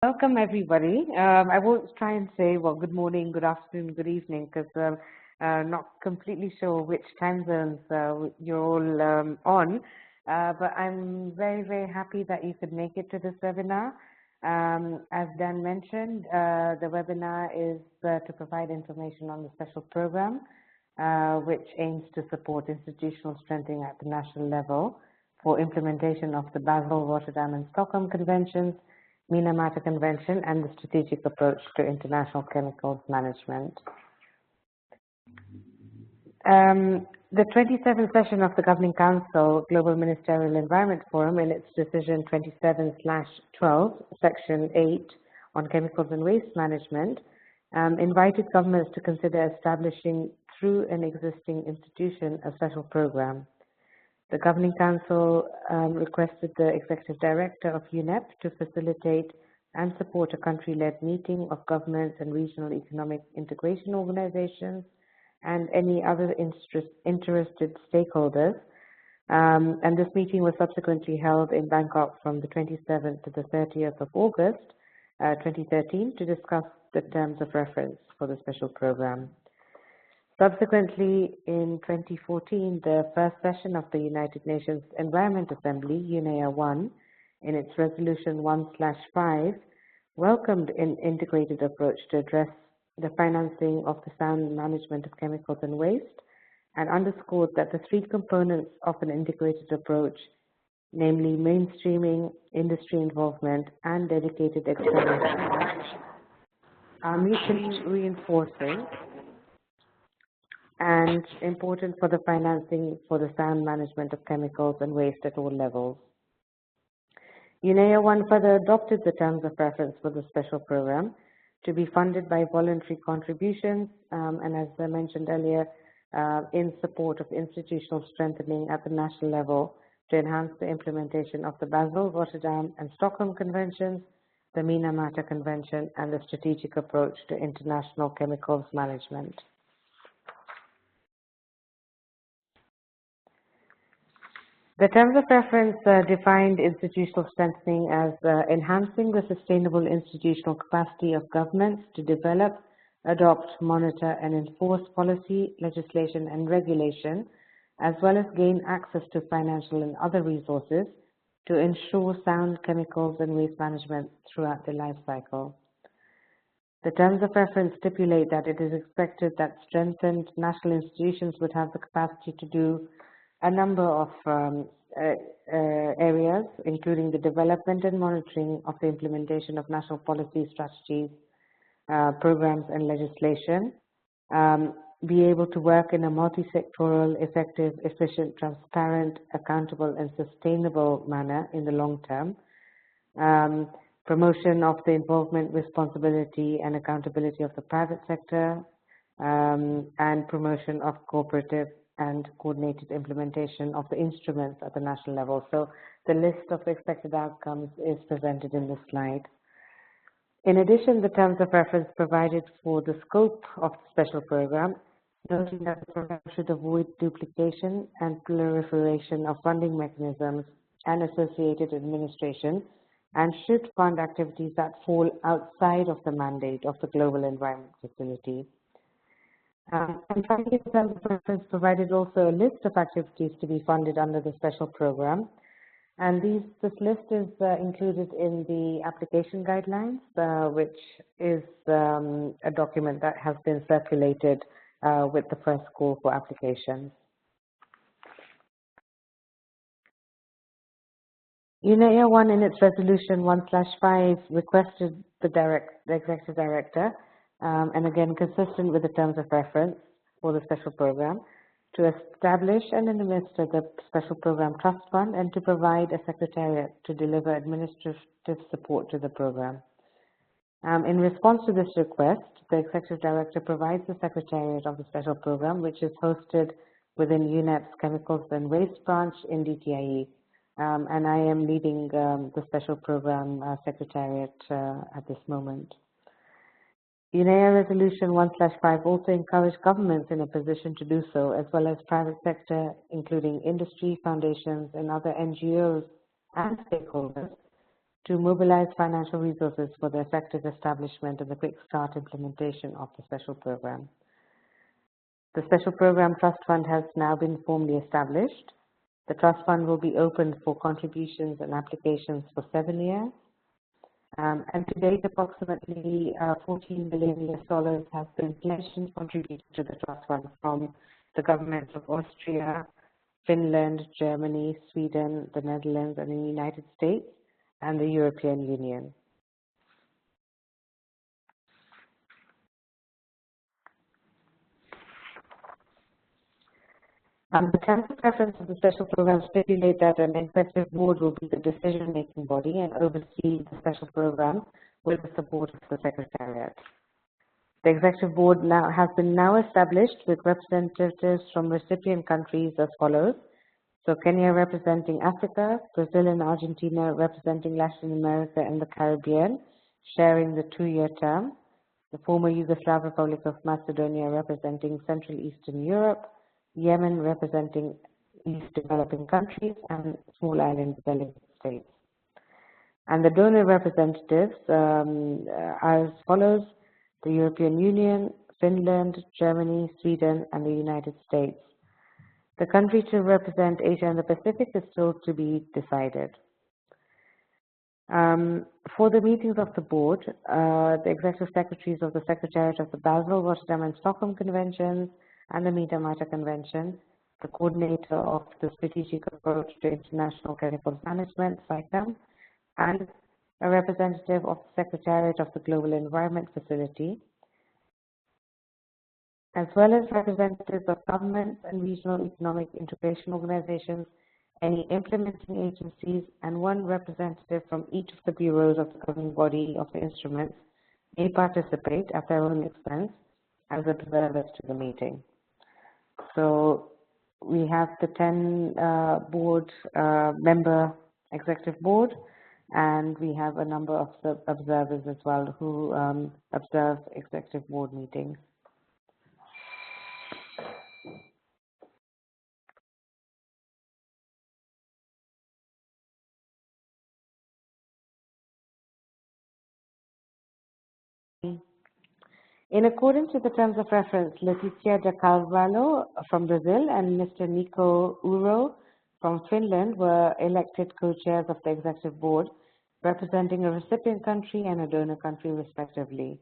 Welcome, everybody. I won't try and say, well, good morning, good afternoon, good evening, because not completely sure which time zones you're all on. But I'm very, very happy that you could make it to this webinar. As Dan mentioned, the webinar is to provide information on the special program, which aims to support institutional strengthening at the national level for implementation of the Basel, Rotterdam, and Stockholm Conventions, Minamata Convention, and the strategic approach to international chemicals management. The 27th session of the Governing Council Global Ministerial Environment Forum, in its decision 27/12, section 8 on chemicals and waste management, invited governments to consider establishing through an existing institution a special program. The Governing Council requested the Executive Director of UNEP to facilitate and support a country-led meeting of governments and regional economic integration organizations and any other interested stakeholders. And this meeting was subsequently held in Bangkok from the 27th to the 30th of August 2013 to discuss the terms of reference for the special program. Subsequently, in 2014, the first session of the United Nations Environment Assembly, UNEA-1, in its resolution 1/5, welcomed an integrated approach to address the financing of the sound management of chemicals and waste, and underscored that the three components of an integrated approach, namely mainstreaming, industry involvement, and dedicated external support, are mutually reinforcing and important for the financing for the sound management of chemicals and waste at all levels. UNEA-1 further adopted the terms of reference for the special program to be funded by voluntary contributions, and as I mentioned earlier, in support of institutional strengthening at the national level to enhance the implementation of the Basel, Rotterdam, and Stockholm Conventions, the Minamata Convention, and the strategic approach to international chemicals management. The terms of reference defined institutional strengthening as enhancing the sustainable institutional capacity of governments to develop, adopt, monitor, and enforce policy, legislation, and regulation, as well as gain access to financial and other resources to ensure sound chemicals and waste management throughout the life cycle. The terms of reference stipulate that it is expected that strengthened national institutions would have the capacity to do a number of areas, including the development and monitoring of the implementation of national policy, strategies, programs, and legislation, be able to work in a multi-sectoral, effective, efficient, transparent, accountable, and sustainable manner in the long term, promotion of the involvement, responsibility, and accountability of the private sector, and promotion of cooperative and coordinated implementation of the instruments at the national level. So the list of expected outcomes is presented in this slide. In addition, the terms of reference provided for the scope of the special program, noting that the program should avoid duplication and proliferation of funding mechanisms and associated administration, and should fund activities that fall outside of the mandate of the Global Environment Facility. And finally, the terms of reference provided also a list of activities to be funded under the special program. And this list is included in the application guidelines, which is a document that has been circulated with the first call for applications. UNEA-1 in its resolution 1/5 requested the Executive Director, and again consistent with the terms of reference for the special program, to establish and administer the special program trust fund and to provide a secretariat to deliver administrative support to the program. In response to this request, the Executive Director provides the secretariat of the special program, which is hosted within UNEP's Chemicals and Waste branch in DTIE. And I am leading the special program secretariat at this moment. UNEA Resolution 1/5 also encouraged governments in a position to do so, as well as private sector, including industry, foundations, and other NGOs and stakeholders, to mobilize financial resources for the effective establishment and the quick start implementation of the special program. The Special Program Trust Fund has now been formally established. The trust fund will be open for contributions and applications for 7 years. And to date, approximately $14 billion has been pledged and contributed to the trust fund from the governments of Austria, Finland, Germany, Sweden, the Netherlands, and the United States, and the European Union. The terms of reference of the special program stipulate that an executive board will be the decision-making body and oversee the special program with the support of the Secretariat. The executive board has been established with representatives from recipient countries as follows. So Kenya representing Africa, Brazil and Argentina representing Latin America and the Caribbean, sharing the 2-year term. The former Yugoslav Republic of Macedonia representing Central Eastern Europe, Yemen representing least developing countries, and small island developing states. And the donor representatives are as follows: the European Union, Finland, Germany, Sweden, and the United States. The country to represent Asia and the Pacific is still to be decided. For the meetings of the board, the executive secretaries of the Secretariat of the Basel, Rotterdam, and Stockholm Conventions, and the Minamata Convention, the coordinator of the Strategic Approach to International Chemicals Management, SICAM, and a representative of the Secretariat of the Global Environment Facility, as well as representatives of governments and regional economic integration organizations, any implementing agencies, and one representative from each of the bureaus of the governing body of the instruments may participate at their own expense as observers to the meeting. So we have the 10 member executive board, and we have a number of observers as well who observe executive board meetings. In accordance with the terms of reference, Leticia de Carvalho from Brazil and Mr. Nico Uro from Finland were elected co-chairs of the executive board, representing a recipient country and a donor country respectively.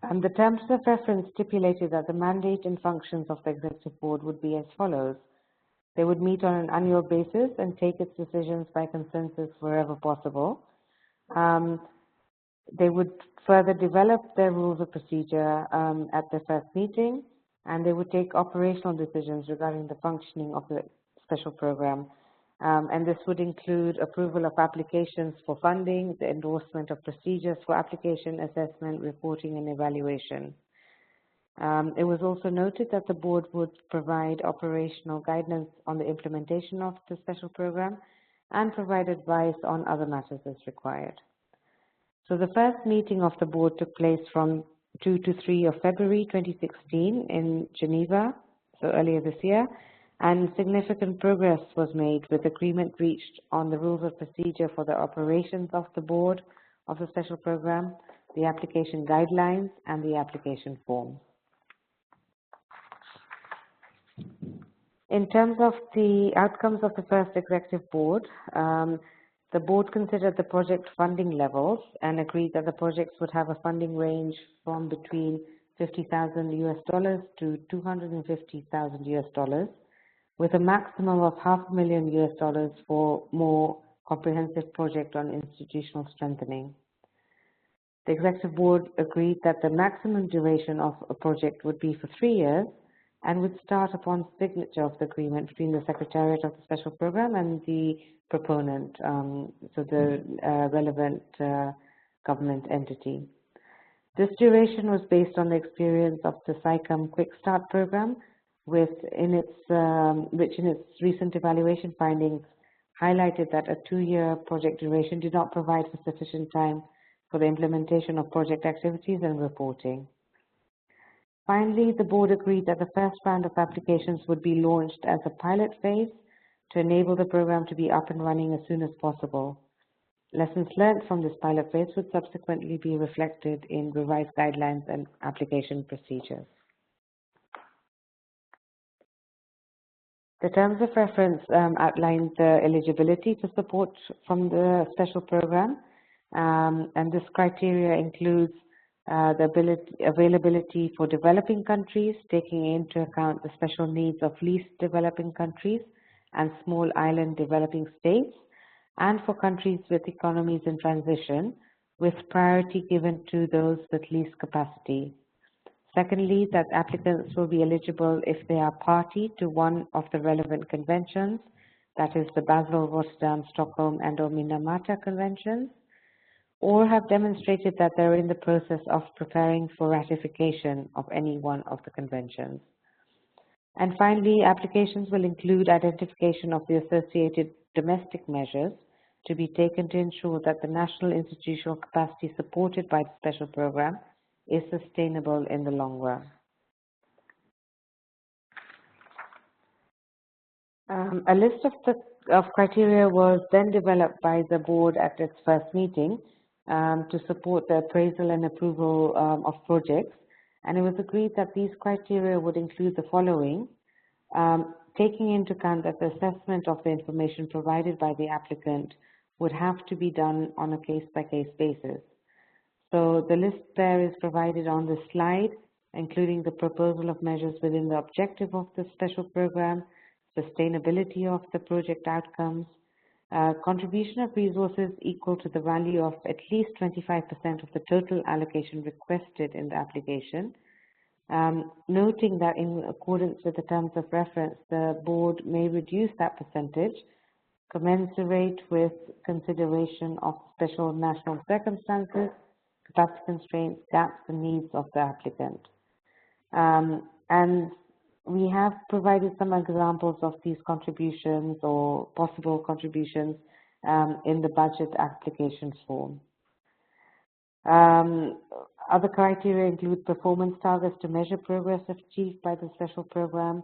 And the terms of reference stipulated that the mandate and functions of the executive board would be as follows. They would meet on an annual basis and take its decisions by consensus wherever possible. They would further develop their rules of procedure at their first meeting, and they would take operational decisions regarding the functioning of the special program. And this would include approval of applications for funding, the endorsement of procedures for application, assessment, reporting, and evaluation. It was also noted that the board would provide operational guidance on the implementation of the special program and provide advice on other matters as required. So the first meeting of the board took place from 2 to 3 of February 2016 in Geneva, so earlier this year, and significant progress was made with agreement reached on the rules of procedure for the operations of the board of the special program, the application guidelines, and the application form. In terms of the outcomes of the first executive board, the board considered the project funding levels and agreed that the projects would have a funding range from between $50,000 to $250,000, with a maximum of $500,000 for more comprehensive project on institutional strengthening. The executive board agreed that the maximum duration of a project would be for 3 years and would start upon signature of the agreement between the Secretariat of the Special Program and the proponent, so the relevant government entity. This duration was based on the experience of the SICAM Quick Start Program, which in its recent evaluation findings highlighted that a 2-year project duration did not provide for sufficient time for the implementation of project activities and reporting. Finally, the board agreed that the first round of applications would be launched as a pilot phase to enable the program to be up and running as soon as possible. Lessons learned from this pilot phase would subsequently be reflected in revised guidelines and application procedures. The terms of reference outline the eligibility for support from the special program, and this criteria includes the availability for developing countries, taking into account the special needs of least developing countries and small island developing states, and for countries with economies in transition, with priority given to those with least capacity. Secondly, that applicants will be eligible if they are party to one of the relevant conventions, that is the Basel, Rotterdam, Stockholm, and/or Minamata conventions, or have demonstrated that they're in the process of preparing for ratification of any one of the conventions. And finally, applications will include identification of the associated domestic measures to be taken to ensure that the national institutional capacity supported by the special program is sustainable in the long run. A list of criteria was then developed by the board at its first meeting to support the appraisal and approval of projects, and it was agreed that these criteria would include the following, taking into account that the assessment of the information provided by the applicant would have to be done on a case-by-case basis. So the list there is provided on the slide, including the proposal of measures within the objective of the special program, sustainability of the project outcomes, contribution of resources equal to the value of at least 25% of the total allocation requested in the application, noting that in accordance with the terms of reference, the board may reduce that percentage commensurate with consideration of special national circumstances, capacity constraints, gaps, and needs of the applicant. And we have provided some examples of these contributions or possible contributions in the budget application form. Other criteria include performance targets to measure progress achieved by the special program,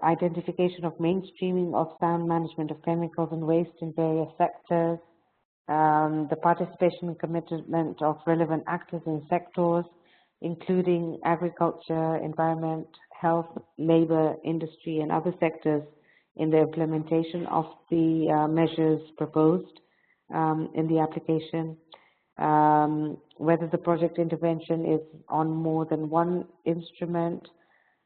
identification of mainstreaming of sound management of chemicals and waste in various sectors, the participation and commitment of relevant actors in sectors, including agriculture, environment, health, labor, industry, and other sectors in the implementation of the measures proposed in the application, whether the project intervention is on more than one instrument,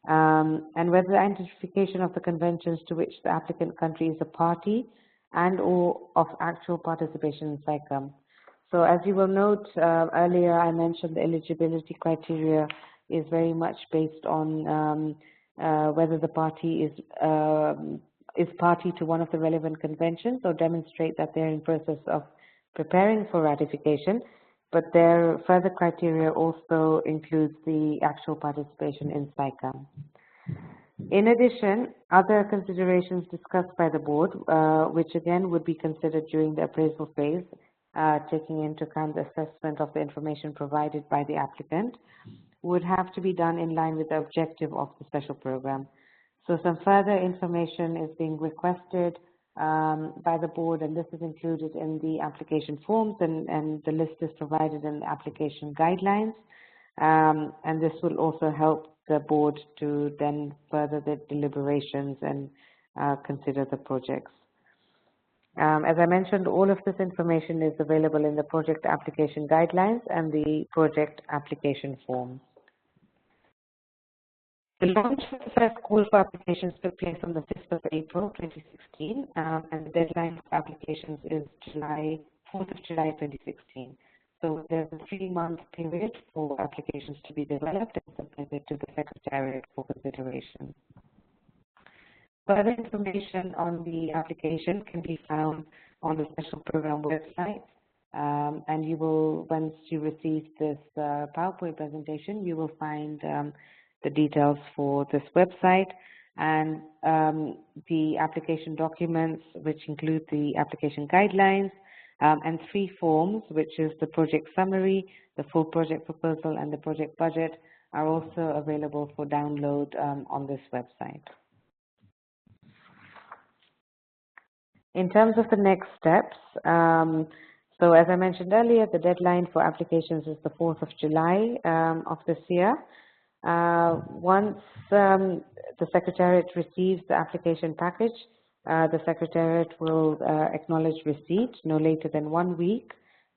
and whether the identification of the conventions to which the applicant country is a party and or of actual participation in SAICM. So as you will note, earlier I mentioned the eligibility criteria is very much based on whether the party is party to one of the relevant conventions or demonstrate that they're in process of preparing for ratification, but their further criteria also includes the actual participation in SAICM. In addition, other considerations discussed by the board, which again would be considered during the appraisal phase, taking into account the assessment of the information provided by the applicant, would have to be done in line with the objective of the special program. So some further information is being requested by the board, and this is included in the application forms, and the list is provided in the application guidelines, and this will also help the board to then further the deliberations and consider the projects. As I mentioned, all of this information is available in the project application guidelines and the project application form. The launch of the first call for applications took place on the 5th of April 2016, and the deadline for applications is 4th of July 2016. So there's a 3-month period for applications to be developed and submitted to the Secretariat for consideration. Further information on the application can be found on the special program website, and you will, once you receive this PowerPoint presentation, you will find the details for this website and the application documents, which include the application guidelines, and 3 forms, which is the project summary, the full project proposal, and the project budget, are also available for download on this website. In terms of the next steps, so as I mentioned earlier, the deadline for applications is the 4th of July of this year. Once the Secretariat receives the application package, the Secretariat will acknowledge receipt no later than 1 week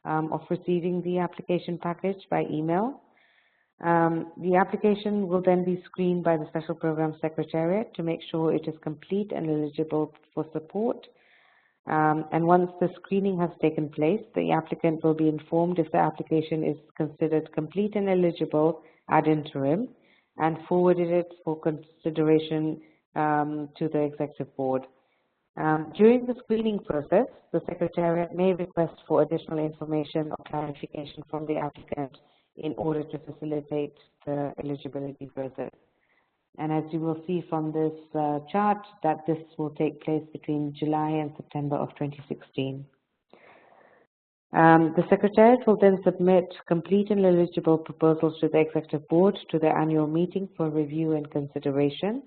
of receiving the application package by email. The application will then be screened by the Special Program Secretariat to make sure it is complete and eligible for support. And once the screening has taken place, the applicant will be informed if the application is considered complete and eligible ad interim and forwarded it for consideration to the Executive Board. During the screening process, the Secretariat may request for additional information or clarification from the applicant in order to facilitate the eligibility process. And as you will see from this chart, that this will take place between July and September of 2016. The Secretariat will then submit complete and eligible proposals to the Executive Board to the annual meeting for review and consideration.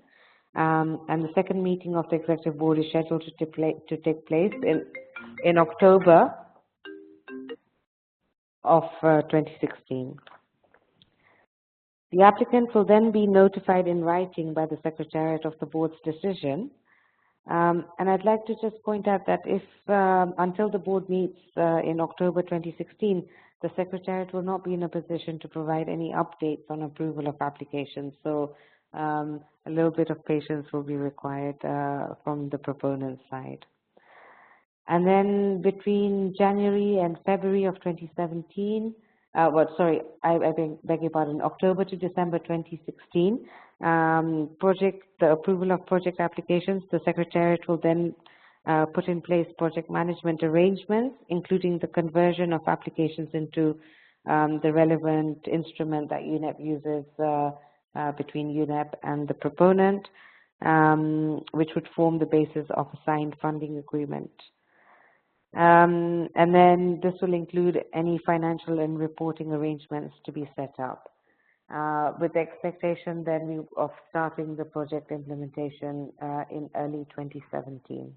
And the second meeting of the Executive Board is scheduled to take place in October of 2016. The applicant will then be notified in writing by the Secretariat of the Board's decision. And I'd like to just point out that if until the Board meets in October 2016, the Secretariat will not be in a position to provide any updates on approval of applications. So a little bit of patience will be required from the proponent side. And then between January and February of 2017, I beg your pardon, October to December 2016, the approval of project applications, the Secretariat will then put in place project management arrangements, including the conversion of applications into the relevant instrument that UNEP uses between UNEP and the proponent, which would form the basis of a signed funding agreement. And then this will include any financial and reporting arrangements to be set up, with the expectation then of starting the project implementation in early 2017.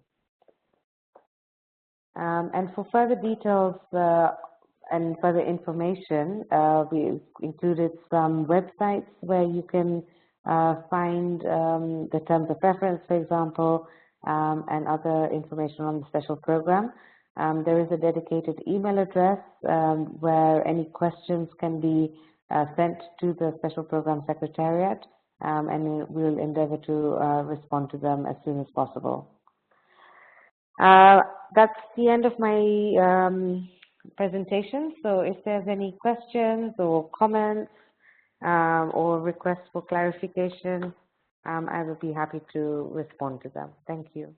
And for further details and further information, we included some websites where you can find the terms of reference, for example, and other information on the special program. There is a dedicated email address where any questions can be sent to the Special Program Secretariat, and we'll endeavor to respond to them as soon as possible. That's the end of my presentation. So if there's any questions or comments or requests for clarification, I will be happy to respond to them. Thank you.